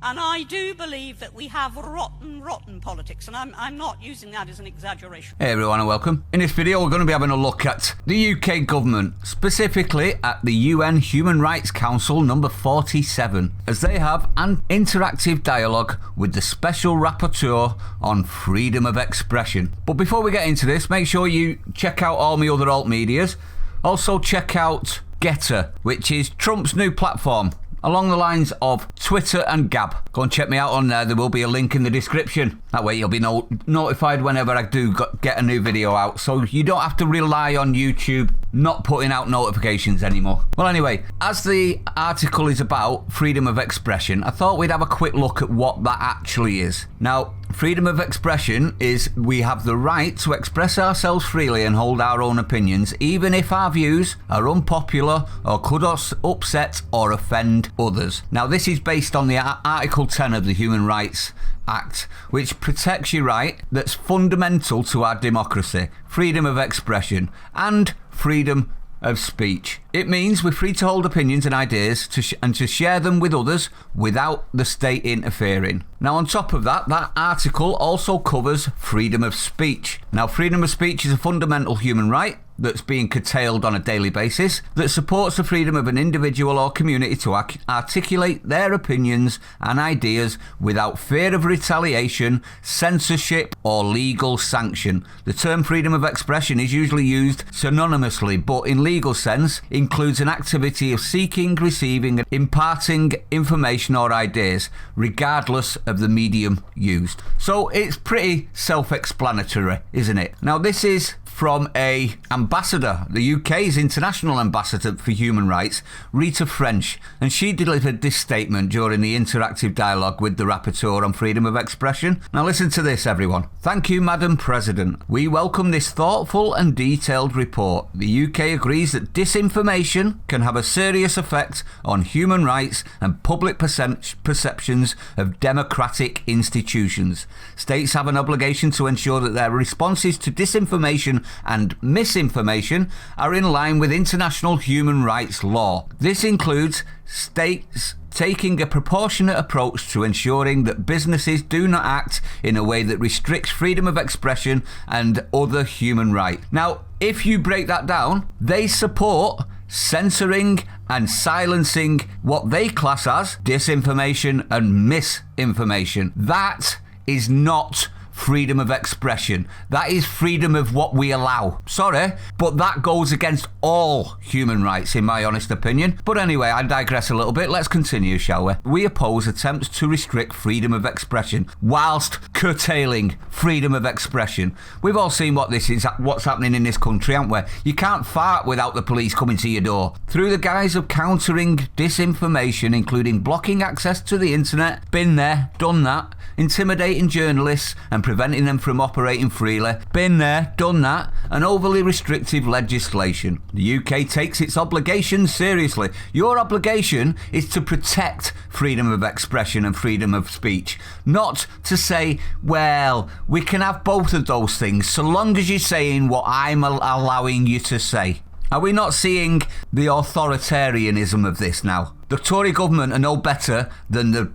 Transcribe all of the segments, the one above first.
And I do believe that we have rotten politics, and I'm not using that as an exaggeration. Hey everyone and welcome. In this video we're going to be having a look at the UK government, specifically at the UN Human Rights Council number 47, as they have an interactive dialogue with the Special Rapporteur on freedom of expression. But before we get into this, make sure you check out all my other alt medias. Also check out Getter, which is Trump's new platform, along the lines of Twitter and Gab. Go and check me out on there. There will be a link in the description. That way you'll be notified whenever I do get a new video out, so you don't have to rely on YouTube not putting out notifications anymore. Well, anyway, as the article is about freedom of expression, I thought we'd have a quick look at what that actually is. Now, freedom of expression is we have the right to express ourselves freely and hold our own opinions, even if our views are unpopular or could upset or offend others. Now, this is based on the Article 10 of the Human Rights Act, which protects your right that's fundamental to our democracy, freedom of expression and freedom of speech. It means we're free to hold opinions and ideas and to share them with others without the state interfering. Now, on top of that, that article also covers freedom of speech. Now, freedom of speech is a fundamental human right that's being curtailed on a daily basis, that supports the freedom of an individual or community to articulate their opinions and ideas without fear of retaliation, censorship, or legal sanction. The term freedom of expression is usually used synonymously, but in legal sense includes an activity of seeking, receiving, and imparting information or ideas, regardless of the medium used. So it's pretty self-explanatory, isn't it? Now, this is from a ambassador, the UK's international ambassador for human rights, Rita French, and she delivered this statement during the interactive dialogue with the rapporteur on freedom of expression. Now listen to this, everyone. Thank you, Madam President. We welcome this thoughtful and detailed report. The UK agrees that disinformation can have a serious effect on human rights and public perceptions of democratic institutions. States have an obligation to ensure that their responses to disinformation and misinformation are in line with international human rights law. This includes states taking a proportionate approach to ensuring that businesses do not act in a way that restricts freedom of expression and other human rights. Now, if you break that down, they support censoring and silencing what they class as disinformation and misinformation. That is not freedom of expression. That is freedom of what we allow. Sorry, but that goes against all human rights, in my honest opinion. But anyway, I digress a little bit. Let's continue, shall we? We oppose attempts to restrict freedom of expression whilst curtailing freedom of expression. We've all seen what's happening in this country, haven't we? You can't fart without the police coming to your door. Through the guise of countering disinformation, including blocking access to the internet, been there, done that, intimidating journalists and preventing them from operating freely, been there, done that, and overly restrictive legislation. The UK takes its obligations seriously. Your obligation is to protect freedom of expression and freedom of speech, not to say, well, we can have both of those things so long as you're saying what I'm allowing you to say. Are we not seeing the authoritarianism of this now? The Tory government are no better than the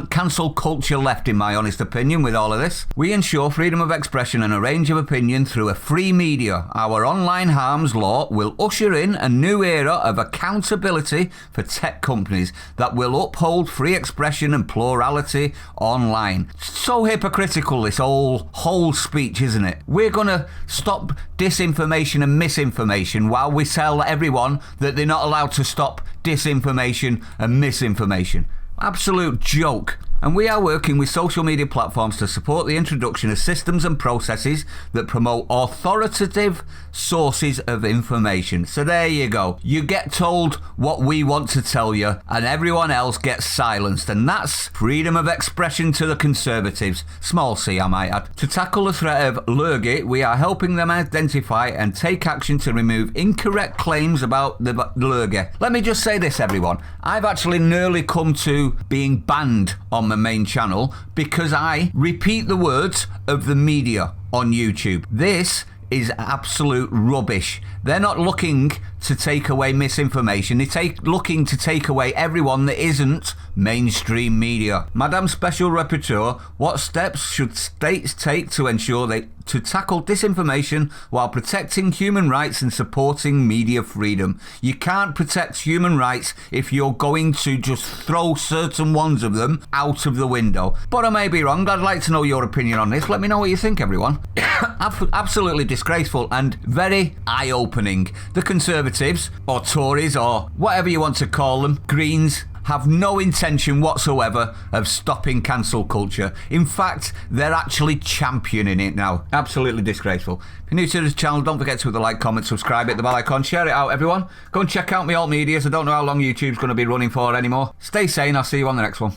cancel culture left, in my honest opinion, with all of this. We ensure freedom of expression and a range of opinion through a free media. Our online harms law will usher in a new era of accountability for tech companies that will uphold free expression and plurality online. So hypocritical, this whole speech, isn't it? We're going to stop disinformation and misinformation while we tell everyone that they're not allowed to stop disinformation and misinformation. Absolute joke. And we are working with social media platforms to support the introduction of systems and processes that promote authoritative sources of information. So there you go. You get told what we want to tell you and everyone else gets silenced. And that's freedom of expression to the Conservatives. Small c, I might add. To tackle the threat of lurgy, we are helping them identify and take action to remove incorrect claims about the lurgy. Let me just say this, everyone. I've actually nearly come to being banned on my main channel because I repeat the words of the media on YouTube. This is absolute rubbish. They're not looking to take away misinformation. They're looking to take away everyone that isn't mainstream media. Madam Special Rapporteur, what steps should states take to ensure to tackle disinformation while protecting human rights and supporting media freedom? You can't protect human rights if you're going to just throw certain ones of them out of the window. But I may be wrong. I'd like to know your opinion on this. Let me know what you think, everyone. Absolutely disgraceful and very eye-opening. The Conservatives, or Tories, or whatever you want to call them, Greens, have no intention whatsoever of stopping cancel culture. In fact, they're actually championing it now. Absolutely disgraceful. If you're new to this channel, don't forget to hit the like, comment, subscribe, hit the bell icon, share it out, everyone. Go and check out my alt medias. I don't know how long YouTube's going to be running for anymore. Stay sane. I'll see you on the next one.